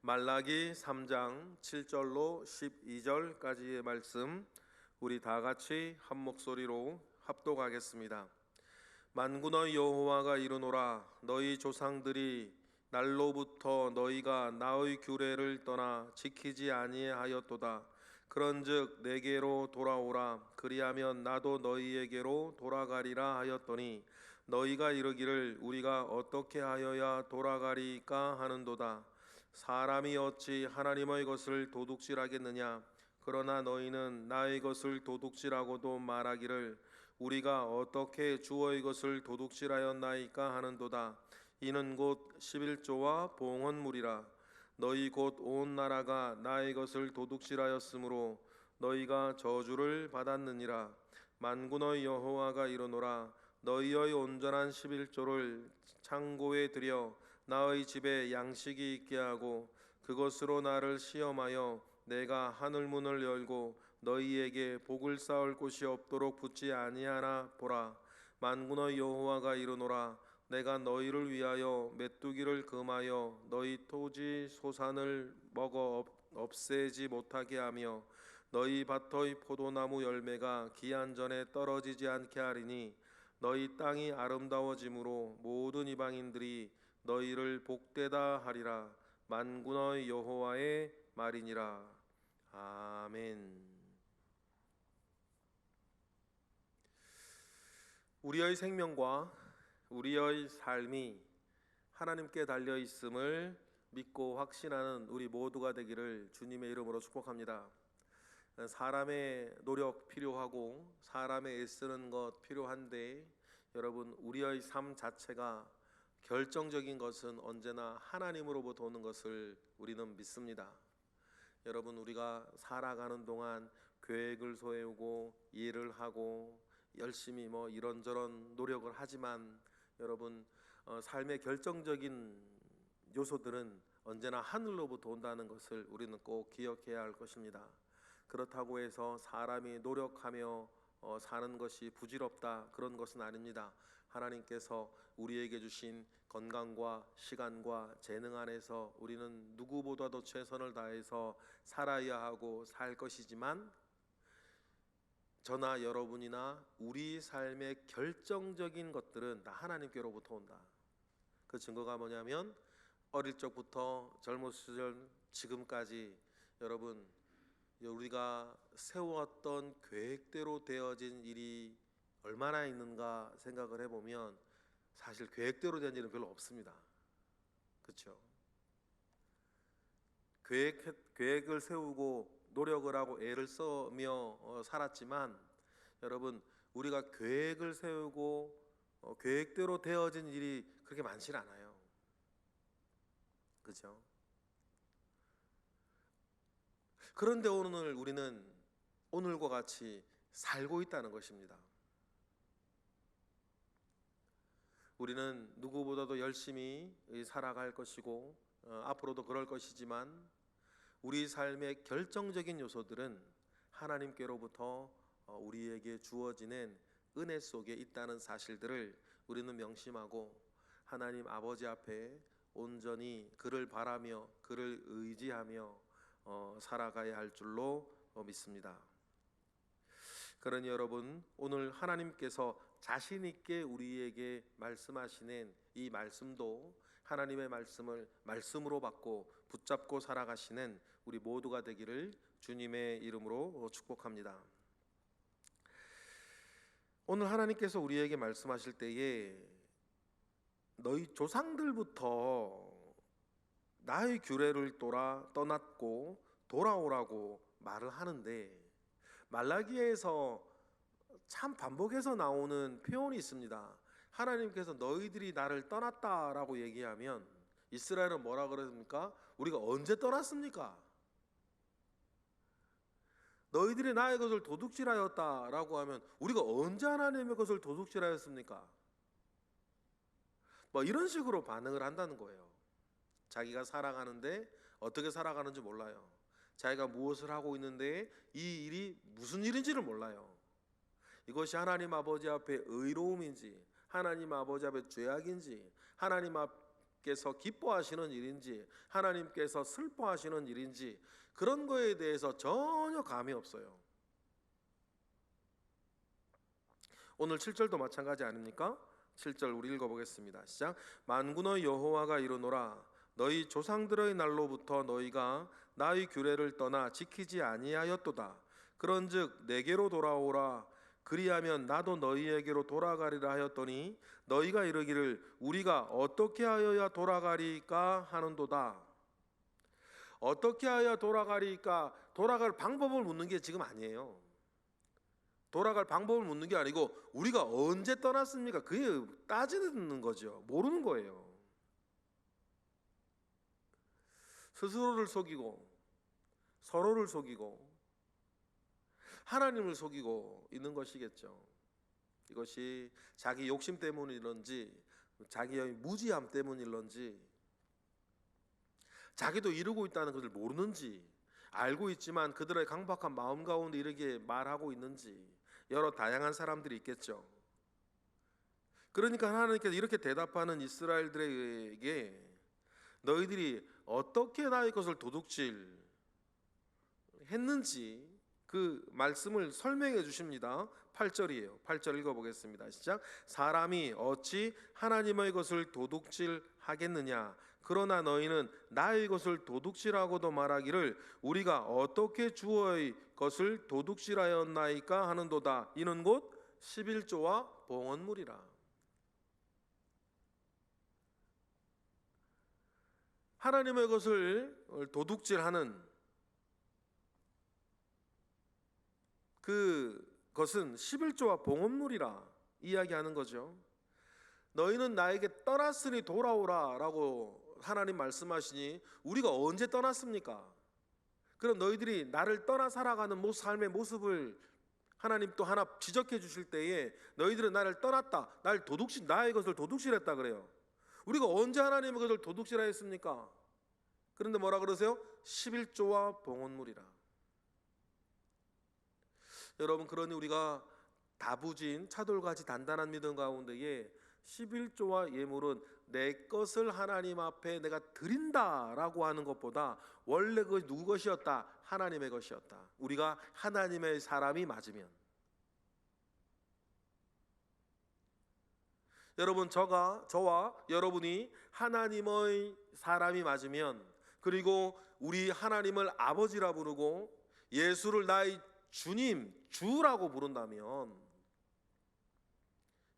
말라기 3장 7절로 12절까지의 말씀 우리 다 같이 한 목소리로 합독하겠습니다. 만군의 여호와가 이르노라. 너희 조상들이 날로부터 너희가 나의 규례를 떠나 지키지 아니하였도다. 그런즉 내게로 돌아오라. 그리하면 나도 너희에게로 돌아가리라 하였더니 너희가 이르기를 우리가 어떻게 하여야 돌아가리까 하는도다. 사람이 어찌 하나님의 것을 도둑질하겠느냐? 그러나 너희는 나의 것을 도둑질하고도 말하기를 우리가 어떻게 주의 것을 도둑질하였나이까 하는도다. 이는 곧 11조와 봉헌물이라. 너희 곧 온 나라가 나의 것을 도둑질하였으므로 너희가 저주를 받았느니라. 만군의 여호와가 이르노라. 너희의 온전한 11조를 창고에 들여 나의 집에 양식이 있게 하고 그것으로 나를 시험하여 내가 하늘 문을 열고 너희에게 복을 쌓을 곳이 없도록 붙지 아니하나 보라. 만군의 여호와가 이르노라. 내가 너희를 위하여 메뚜기를 금하여 너희 토지 소산을 먹어 없애지 못하게 하며 너희 밭의 포도나무 열매가 기한 전에 떨어지지 않게 하리니 너희 땅이 아름다워짐으로 모든 이방인들이 너희를 복되다 하리라. 만군의 여호와의 말이니라. 아멘. 우리의 생명과 우리의 삶이 하나님께 달려 있음을 믿고 확신하는 우리 모두가 되기를 주님의 이름으로 축복합니다. 사람의 노력 필요하고 사람의 애쓰는 것 필요한데 여러분, 우리의 삶 자체가 결정적인 것은 언제나 하나님으로부터 오는 것을 우리는 믿습니다. 여러분, 우리가 살아가는 동안 계획을 세우고 일을 하고 열심히 이런저런 노력을 하지만 여러분, 삶의 결정적인 요소들은 언제나 하늘로부터 온다는 것을 우리는 꼭 기억해야 할 것입니다. 그렇다고 해서 사람이 노력하며 사는 것이 부질없다, 그런 것은 아닙니다. 하나님께서 우리에게 주신 건강과 시간과 재능 안에서 우리는 누구보다도 최선을 다해서 살아야 하고 살 것이지만 저나 여러분이나 우리 삶의 결정적인 것들은 다 하나님께로부터 온다. 그 증거가 뭐냐면 어릴 적부터 젊은 시절 지금까지 여러분, 우리가 세웠던 계획대로 되어진 일이 얼마나 있는가 생각을 해보면 사실 계획대로 된 일은 별로 없습니다. 그렇죠? 계획을 세우고 노력을 하고 애를 써며 살았지만 여러분, 우리가 계획을 세우고 계획대로 되어진 일이 그렇게 많지는 않아요. 그렇죠? 그런데 오늘 우리는 오늘과 같이 살고 있다는 것입니다. 우리는 누구보다도 열심히 살아갈 것이고 앞으로도 그럴 것이지만 우리 삶의 결정적인 요소들은 하나님께로부터 우리에게 주어지는 은혜 속에 있다는 사실들을 우리는 명심하고 하나님 아버지 앞에 온전히 그를 바라며 그를 의지하며 살아가야 할 줄로 믿습니다. 그러니 여러분, 오늘 하나님께서 자신 있게 우리에게 말씀하시는 이 말씀도 하나님의 말씀을 말씀으로 받고 붙잡고 살아가시는 우리 모두가 되기를 주님의 이름으로 축복합니다. 오늘 하나님께서 우리에게 말씀하실 때에 너희 조상들부터 나의 규례를 떠났고 돌아오라고 말을 하는데 말라기에서 참 반복해서 나오는 표현이 있습니다. 하나님께서 너희들이 나를 떠났다라고 얘기하면 이스라엘은 뭐라 그랬습니까? 우리가 언제 떠났습니까? 너희들이 나의 것을 도둑질하였다라고 하면 우리가 언제 하나님의 것을 도둑질하였습니까? 이런 식으로 반응을 한다는 거예요. 자기가 살아가는데 어떻게 살아가는지 몰라요. 자기가 무엇을 하고 있는데 이 일이 무슨 일인지를 몰라요. 이것이 하나님 아버지 앞에 의로움인지 하나님 아버지 앞에 죄악인지 하나님 하나님께서 기뻐하시는 일인지 하나님께서 슬퍼하시는 일인지 그런 거에 대해서 전혀 감이 없어요. 오늘 7절도 마찬가지 아닙니까? 7절 우리 읽어보겠습니다. 시작. 만군의 여호와가 이르노라 너희 조상들의 날로부터 너희가 나의 규례를 떠나 지키지 아니하였도다. 그런즉 내게로 돌아오라. 그리하면 나도 너희에게로 돌아가리라 하였더니 너희가 이르기를 우리가 어떻게 하여야 돌아가리까 하는도다. 어떻게 하여야 돌아가리까? 돌아갈 방법을 묻는 게 지금 아니에요. 돌아갈 방법을 묻는 게 아니고 우리가 언제 떠났습니까? 그게 따지는 거죠. 모르는 거예요. 스스로를 속이고 서로를 속이고 하나님을 속이고 있는 것이겠죠. 이것이 자기 욕심 때문이런지 자기의 무지함 때문일런지 자기도 이루고 있다는 것을 모르는지 알고 있지만 그들의 강박한 마음 가운데 이렇게 말하고 있는지 여러 다양한 사람들이 있겠죠. 그러니까 하나님께서 이렇게 대답하는 이스라엘들에게 너희들이 어떻게 나의 것을 도둑질 했는지 그 말씀을 설명해 주십니다. 8절이에요. 8절 읽어보겠습니다. 시작. 사람이 어찌 하나님의 것을 도둑질하겠느냐? 그러나 너희는 나의 것을 도둑질하고도 말하기를 우리가 어떻게 주의 것을 도둑질하였나이까 하는도다. 이는 곧 11조와 봉헌물이라. 하나님의 것을 도둑질하는 그것은 11조와 봉헌물이라 이야기하는 거죠. 너희는 나에게 떠났으니 돌아오라 라고 하나님 말씀하시니 우리가 언제 떠났습니까? 그럼 너희들이 나를 떠나 살아가는 삶의 모습을 하나님 또 하나 지적해 주실 때에 너희들은 나를 떠났다, 나의 것을 도둑질했다 그래요. 우리가 언제 하나님의 것을 도둑질하였습니까? 그런데 뭐라 그러세요? 11조와 봉헌물이라. 여러분, 그러니 우리가 다부진 차돌같이 단단한 믿음 가운데에 11조와 예물은 내 것을 하나님 앞에 내가 드린다라고 하는 것보다 원래 그 누구 것이었다? 하나님의 것이었다. 우리가 하나님의 사람이 맞으면, 여러분, 저와 여러분이 하나님의 사람이 맞으면, 그리고 우리 하나님을 아버지라 부르고 예수를 나의 주님, 주라고 부른다면,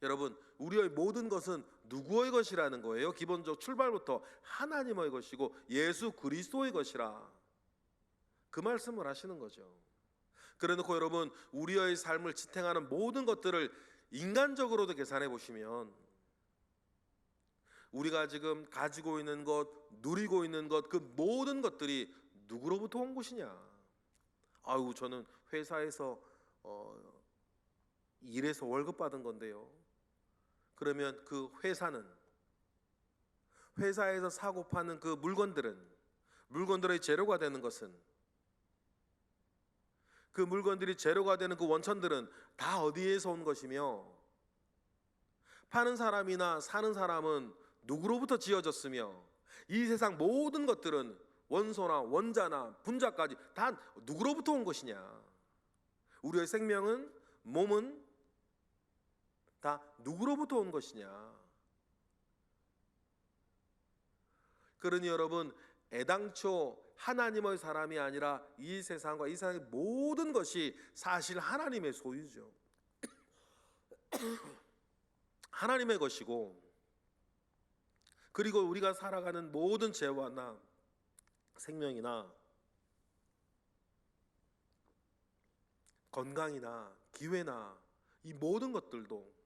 여러분, 우리의 모든 것은 누구의 것이라는 거예요? 기본적 출발부터 하나님의 것이고 예수 그리스도의 것이라 그 말씀을 하시는 거죠. 그래놓고 여러분, 우리의 삶을 지탱하는 모든 것들을 인간적으로도 계산해 보시면 우리가 지금 가지고 있는 것, 누리고 있는 것, 그 모든 것들이 누구로부터 온 것이냐? 아유, 저는 회사에서 일해서 월급 받은 건데요. 그러면 그 회사에서 사고 파는 그 물건들의 재료가 되는 것은, 그 물건들이 재료가 되는 그 원천들은 다 어디에서 온 것이며, 파는 사람이나 사는 사람은 누구로부터 지어졌으며, 이 세상 모든 것들은 원소나 원자나 분자까지 다 누구로부터 온 것이냐? 우리의 생명은, 몸은 다 누구로부터 온 것이냐? 그러니 여러분, 애당초 하나님의 사람이 아니라 이 세상과 이 세상의 모든 것이 사실 하나님의 소유죠. 하나님의 것이고, 그리고 우리가 살아가는 모든 재화나 생명이나 건강이나 기회나 이 모든 것들도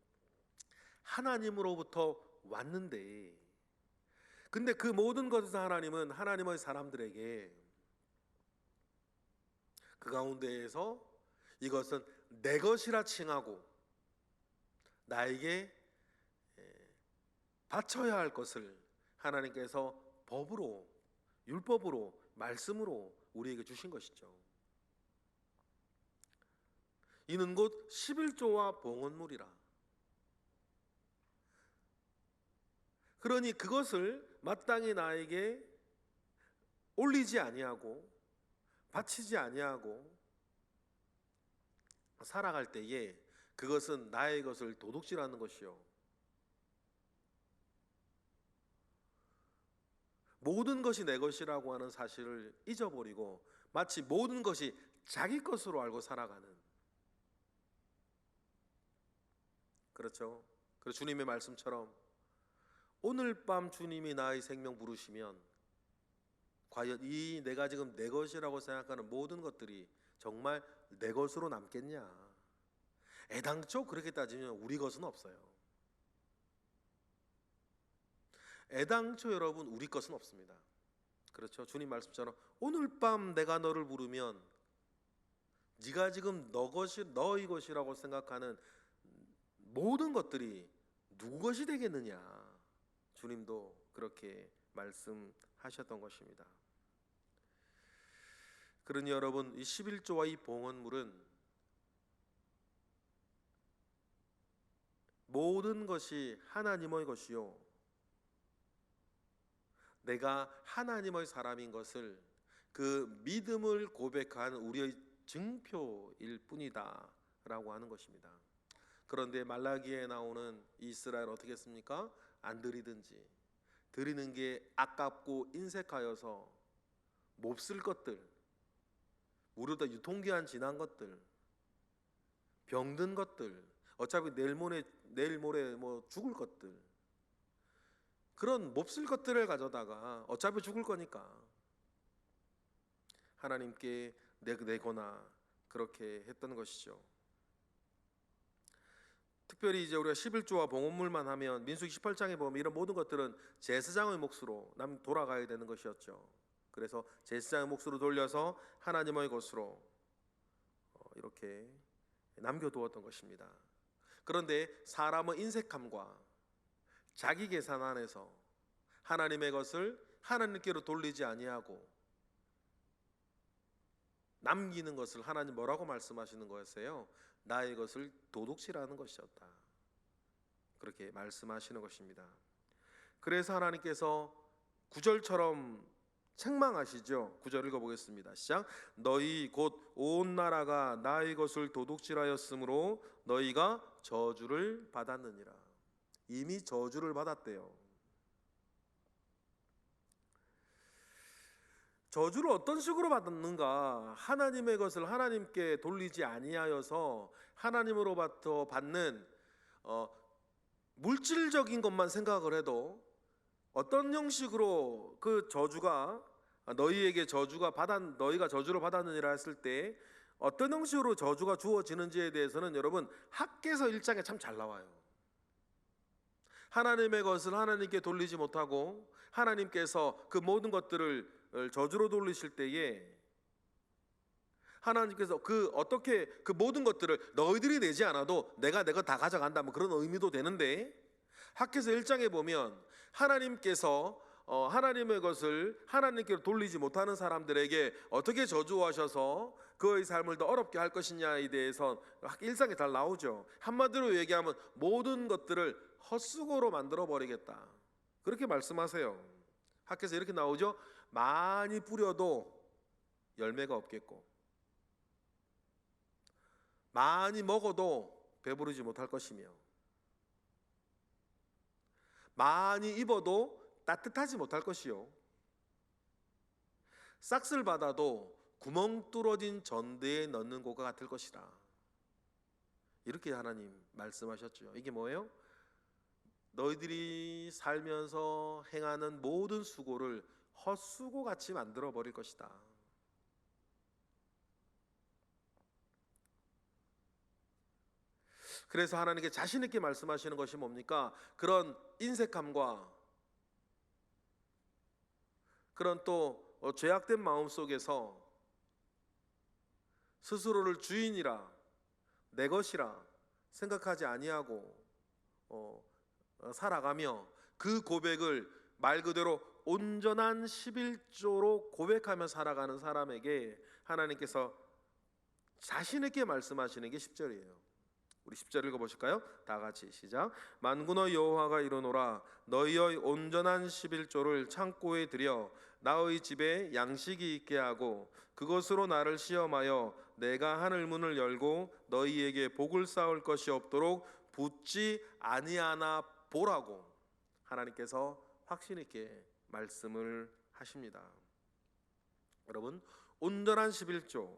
하나님으로부터 왔는데, 근데 그 모든 것에서 하나님은 하나님의 사람들에게 그 가운데에서 이것은 내 것이라 칭하고 나에게 바쳐야 할 것을 하나님께서 법으로, 율법으로, 말씀으로 우리에게 주신 것이죠. 이는 곧 11조와 봉헌물이라. 그러니 그것을 마땅히 나에게 올리지 아니하고 바치지 아니하고 살아갈 때에 그것은 나의 것을 도둑질하는 것이요, 모든 것이 내 것이라고 하는 사실을 잊어버리고 마치 모든 것이 자기 것으로 알고 살아가는, 그렇죠? 그래서 주님의 말씀처럼 오늘 밤 주님이 나의 생명 부르시면 과연 이 내가 지금 내 것이라고 생각하는 모든 것들이 정말 내 것으로 남겠냐? 애당초 그렇게 따지면 우리 것은 없어요. 애당초 여러분 우리 것은 없습니다. 그렇죠? 주님 말씀처럼 오늘 밤 내가 너를 부르면 네가 지금 너의 것이라고 생각하는 모든 것들이 누구 것이 되겠느냐? 주님도 그렇게 말씀하셨던 것입니다. 그러니 여러분, 이 11조와 이 봉헌물은 모든 것이 하나님의 것이요, 내가 하나님의 사람인 것을, 그 믿음을 고백한 우리의 증표일 뿐이다 라고 하는 것입니다. 그런데 말라기에 나오는 이스라엘 어떻게 했습니까? 안 드리든지, 드리는 게 아깝고 인색하여서 몹쓸 것들, 무릇 유통기한 지난 것들, 병든 것들, 어차피 내일 모레 뭐 죽을 것들, 그런 몹쓸 것들을 가져다가 어차피 죽을 거니까 하나님께 내거나 그렇게 했던 것이죠. 특별히 이제 우리가 11조와 봉헌물만 하면 민수기 18장에 보면 이런 모든 것들은 제사장의 몫으로 돌아가야 되는 것이었죠. 그래서 제사장의 몫으로 돌려서 하나님의 것으로 이렇게 남겨두었던 것입니다. 그런데 사람의 인색함과 자기 계산 안에서 하나님의 것을 하나님께로 돌리지 아니하고 남기는 것을 하나님 뭐라고 말씀하시는 거였어요? 나의 것을 도둑질하는 것이었다, 그렇게 말씀하시는 것입니다. 그래서 하나님께서 9절처럼 책망하시죠. 9절 읽어보겠습니다. 시작. 너희 곧 온 나라가 나의 것을 도둑질하였으므로 너희가 저주를 받았느니라. 이미 저주를 받았대요. 저주를 어떤 식으로 받았는가? 하나님의 것을 하나님께 돌리지 아니하여서 하나님으로부터 받는 물질적인 것만 생각을 해도 어떤 형식으로 그 저주가 너희가 저주를 받았느니라 했을 때 어떤 형식으로 저주가 주어지는지에 대해서는 여러분 학개서 1장에 참 잘 나와요. 하나님의 것을 하나님께 돌리지 못하고 하나님께서 그 모든 것들을 저주로 돌리실 때에 하나님께서 어떻게 그 모든 것들을 너희들이 내지 않아도 내가 내 것 다 가져간다, 뭐 그런 의미도 되는데, 학개서 1장에 보면 하나님께서 하나님의 것을 하나님께 돌리지 못하는 사람들에게 어떻게 저주하셔서 그의 삶을 더 어렵게 할 것이냐에 대해서 일상에 잘 나오죠. 한마디로 얘기하면 모든 것들을 헛수고로 만들어 버리겠다, 그렇게 말씀하세요. 학개서 이렇게 나오죠. 많이 뿌려도 열매가 없겠고 많이 먹어도 배부르지 못할 것이며 많이 입어도 따뜻하지 못할 것이요 싹쓸 받아도 구멍 뚫어진 전대에 넣는 것과 같을 것이라. 이렇게 하나님 말씀하셨죠. 이게 뭐예요? 너희들이 살면서 행하는 모든 수고를 헛수고같이 만들어 버릴 것이다. 그래서 하나님께 자신 있게 말씀하시는 것이 뭡니까? 그런 인색함과 그런 또 죄악된 마음 속에서 스스로를 주인이라 내 것이라 생각하지 아니하고 살아가며 그 고백을 말 그대로 온전한 11조로 고백하며 살아가는 사람에게 하나님께서 자신 있게 말씀하시는 게 10절이에요. 우리 10절 읽어보실까요? 다 같이 시작. 만군의 여호와가 이르노라 너희의 온전한 11조를 창고에 들여 나의 집에 양식이 있게 하고 그것으로 나를 시험하여 내가 하늘 문을 열고 너희에게 복을 쌓을 것이 없도록 붙지 아니하나 보라고 하나님께서 확신 있게 말씀을 하십니다. 여러분, 온전한 11조,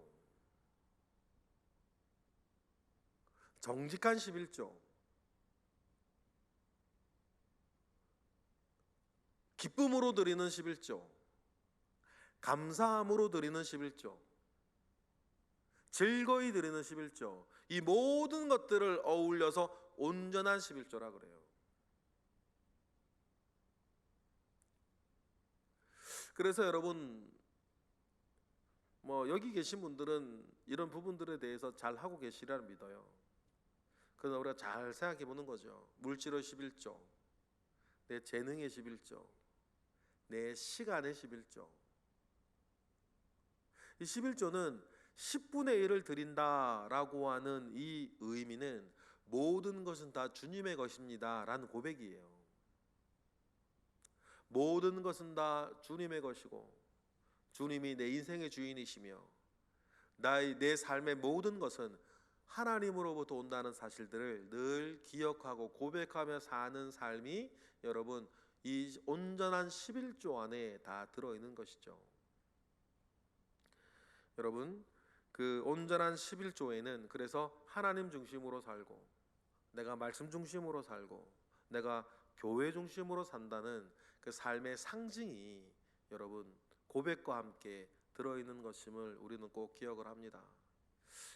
정직한 11조, 기쁨으로 드리는 11조, 감사함으로 드리는 11조, 즐거이 드리는 11조, 이 모든 것들을 어울려서 온전한 11조라 그래요. 그래서 여러분, 여기 계신 분들은 이런 부분들에 대해서 잘 하고 계시리라 믿어요. 그러나 우리가 잘 생각해 보는 거죠. 물질의 11조, 내 재능의 11조, 내 시간의 11조. 이 11조는 10분의 1을 드린다라고 하는 이 의미는 모든 것은 다 주님의 것입니다 라는 고백이에요. 모든 것은 다 주님의 것이고 주님이 내 인생의 주인이시며 내 삶의 모든 것은 하나님으로부터 온다는 사실들을 늘 기억하고 고백하며 사는 삶이 여러분 이 온전한 11조 안에 다 들어있는 것이죠. 여러분, 그 온전한 11조에는 그래서 하나님 중심으로 살고 내가 말씀 중심으로 살고 내가 교회 중심으로 산다는 그 삶의 상징이 여러분 고백과 함께 들어있는 것임을 우리는 꼭 기억을 합니다.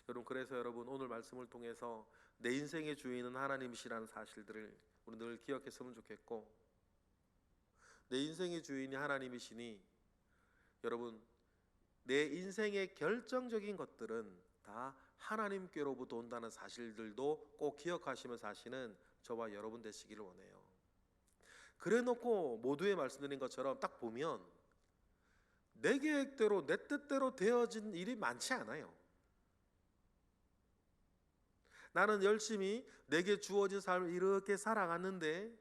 여러분, 그래서 여러분 오늘 말씀을 통해서 내 인생의 주인은 하나님이시라는 사실들을 우리 늘 기억했으면 좋겠고, 내 인생의 주인이 하나님이시니 여러분 내 인생의 결정적인 것들은 다 하나님께로부터 온다는 사실들도 꼭 기억하시며 사시는 저와 여러분 되시기를 원해요. 그래놓고 모두에 말씀드린 것처럼 딱 보면 내 계획대로 내 뜻대로 되어진 일이 많지 않아요. 나는 열심히 내게 주어진 삶을 이렇게 살아갔는데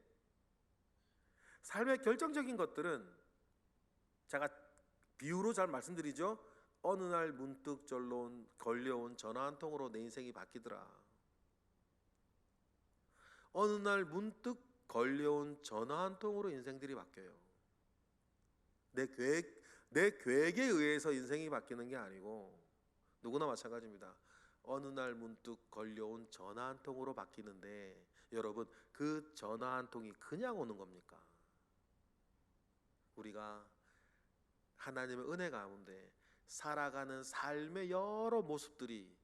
삶의 결정적인 것들은 제가 비유로 잘 말씀드리죠. 어느 날 문득 걸려온 전화 한 통으로 내 인생이 바뀌더라. 어느 날 문득 걸려온 전화 한 통으로 인생들이 바뀌어요. 내 계획에 의해서 인생이 바뀌는 게 아니고 누구나 마찬가지입니다. 어느 날 문득 걸려온 전화 한 통으로 바뀌는데 여러분 그 전화 한 통이 그냥 오는 겁니까? 우리가 하나님의 은혜 가운데 살아가는 삶의 여러 모습들이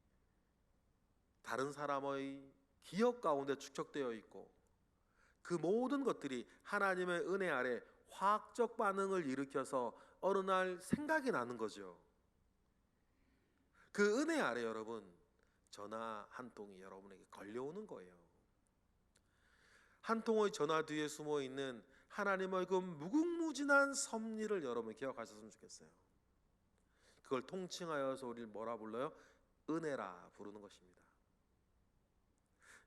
다른 사람의 기억 가운데 축적되어 있고 그 모든 것들이 하나님의 은혜 아래 화학적 반응을 일으켜서 어느 날 생각이 나는 거죠. 그 은혜 아래 여러분 전화 한 통이 여러분에게 걸려오는 거예요. 한 통의 전화 뒤에 숨어 있는 하나님의 그 무궁무진한 섭리를 여러분 기억하셨으면 좋겠어요. 그걸 통칭하여서 우리를 뭐라 불러요? 은혜라 부르는 것입니다.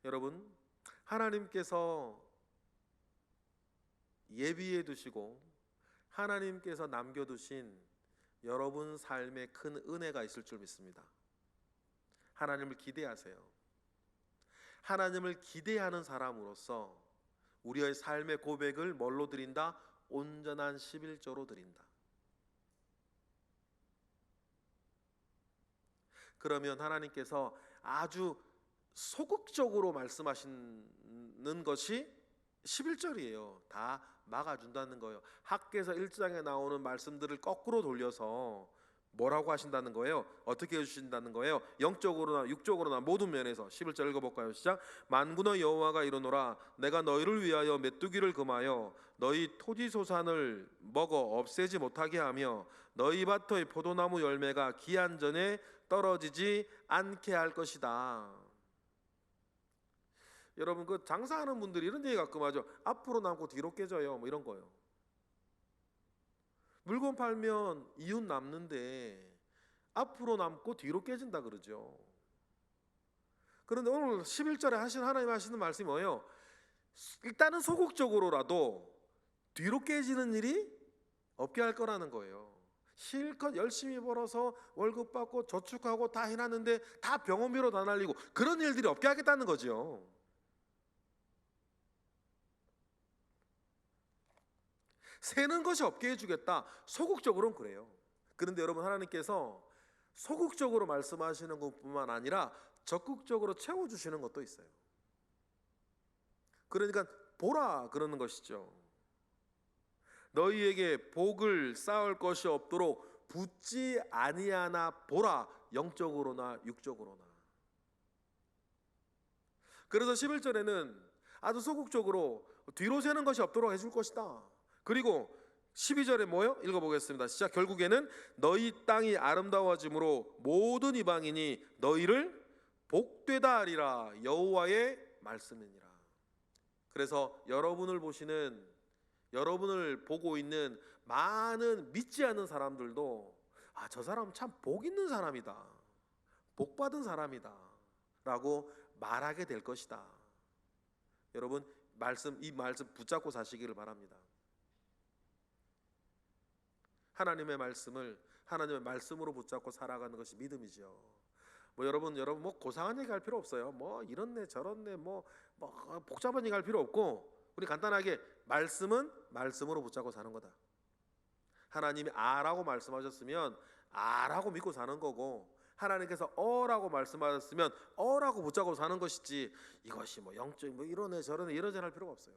여러분, 하나님께서 예비해 두시고 하나님께서 남겨두신 여러분 삶에 큰 은혜가 있을 줄 믿습니다. 하나님을 기대하세요. 하나님을 기대하는 사람으로서 우리의 삶의 고백을 뭘로 드린다? 온전한 11조로 드린다. 그러면 하나님께서 아주 소극적으로 말씀하시는 것이 11절이에요. 다 막아준다는 거예요. 학개서 1장에 나오는 말씀들을 거꾸로 돌려서 뭐라고 하신다는 거예요? 어떻게 해주신다는 거예요? 영적으로나 육적으로나 모든 면에서 11절 읽어볼까요? 시작. 만군의 여호와가 이르노라 내가 너희를 위하여 메뚜기를 금하여 너희 토지소산을 먹어 없애지 못하게 하며 너희 밭의 포도나무 열매가 기한 전에 떨어지지 않게 할 것이다. 여러분 그 장사하는 분들이 이런 얘기 가끔 하죠. 앞으로 남고 뒤로 깨져요. 뭐 이런 거요. 물건 팔면 이윤 남는데 앞으로 남고 뒤로 깨진다 그러죠. 그런데 오늘 11절에 하나님 하시는 말씀이 뭐예요? 일단은 소극적으로라도 뒤로 깨지는 일이 없게 할 거라는 거예요. 실컷 열심히 벌어서 월급 받고 저축하고 다 해놨는데 다 병원비로 다 날리고 그런 일들이 없게 하겠다는 거죠. 새는 것이 없게 해주겠다. 소극적으로는 그래요. 그런데 여러분, 하나님께서 소극적으로 말씀하시는 것뿐만 아니라 적극적으로 채워주시는 것도 있어요. 그러니까 보라 그러는 것이죠. 너희에게 복을 쌓을 것이 없도록 붙지 아니하나 보라, 영적으로나 육적으로나. 그래서 11절에는 아주 소극적으로 뒤로 새는 것이 없도록 해줄 것이다. 그리고 12절에 뭐요? 읽어보겠습니다. 시작. 결국에는 너희 땅이 아름다워짐으로 모든 이방인이 너희를 복되다 하리라. 여호와의 말씀이니라. 그래서 여러분을 보고 있는 많은 믿지 않는 사람들도 저 사람 참 복 있는 사람이다, 복 받은 사람이다 라고 말하게 될 것이다. 여러분, 이 말씀 붙잡고 사시기를 바랍니다. 하나님의 말씀으로 붙잡고 살아가는 것이 믿음이죠. 여러분 고상한 얘기 할 필요 없어요. 이런네 저런네 복잡한 얘기 할 필요 없고, 우리 간단하게 말씀은 말씀으로 붙잡고 사는 거다. 하나님이 아라고 말씀하셨으면 아라고 믿고 사는 거고, 하나님께서 어라고 말씀하셨으면 어라고 붙잡고 사는 것이지, 이것이 영적 이러네 저러네 이러지 할 필요가 없어요.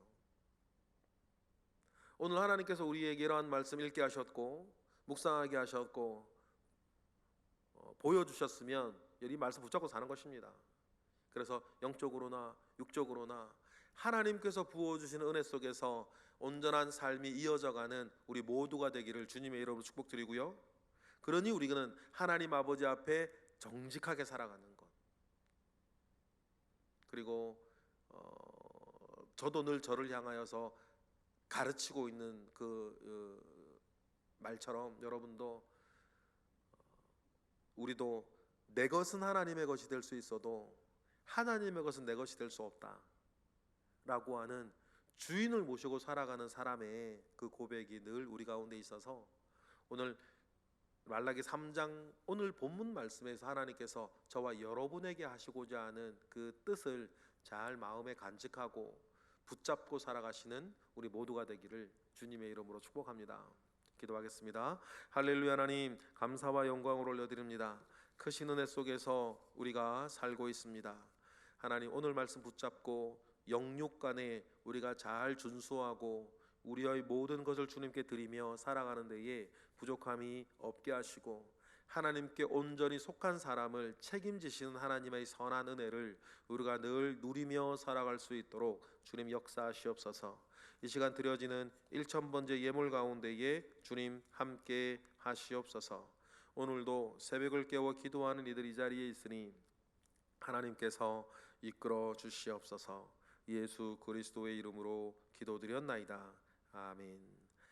오늘 하나님께서 우리에게 이러한 말씀 읽게 하셨고 묵상하게 하셨고 보여주셨으면 이 말씀 붙잡고 사는 것입니다. 그래서 영적으로나 육적으로나 하나님께서 부어주시는 은혜 속에서 온전한 삶이 이어져가는 우리 모두가 되기를 주님의 이름으로 축복드리고요. 그러니 우리는 하나님 아버지 앞에 정직하게 살아가는 것, 그리고 저도 늘 저를 향하여서 가르치고 있는 그 말처럼 여러분도 우리도 내 것은 하나님의 것이 될 수 있어도 하나님의 것은 내 것이 될 수 없다 라고 하는 주인을 모시고 살아가는 사람의 그 고백이 늘 우리 가운데 있어서, 오늘 말라기 3장 오늘 본문 말씀에서 하나님께서 저와 여러분에게 하시고자 하는 그 뜻을 잘 마음에 간직하고 붙잡고 살아가시는 우리 모두가 되기를 주님의 이름으로 축복합니다. 기도하겠습니다. 할렐루야. 하나님, 감사와 영광을 올려드립니다. 크신 은혜 속에서 우리가 살고 있습니다. 하나님, 오늘 말씀 붙잡고 영육 간에 우리가 잘 준수하고 우리의 모든 것을 주님께 드리며 살아가는 데에 부족함이 없게 하시고, 하나님께 온전히 속한 사람을 책임지시는 하나님의 선한 은혜를 우리가 늘 누리며 살아갈 수 있도록 주님 역사하시옵소서. 이 시간 드려지는 1000번째 예물 가운데에 주님 함께 하시옵소서. 오늘도 새벽을 깨워 기도하는 이들 이 자리에 있으니 하나님께서 이끌어 주시옵소서. 예수 그리스도의 이름으로 기도드렸나이다. 아멘.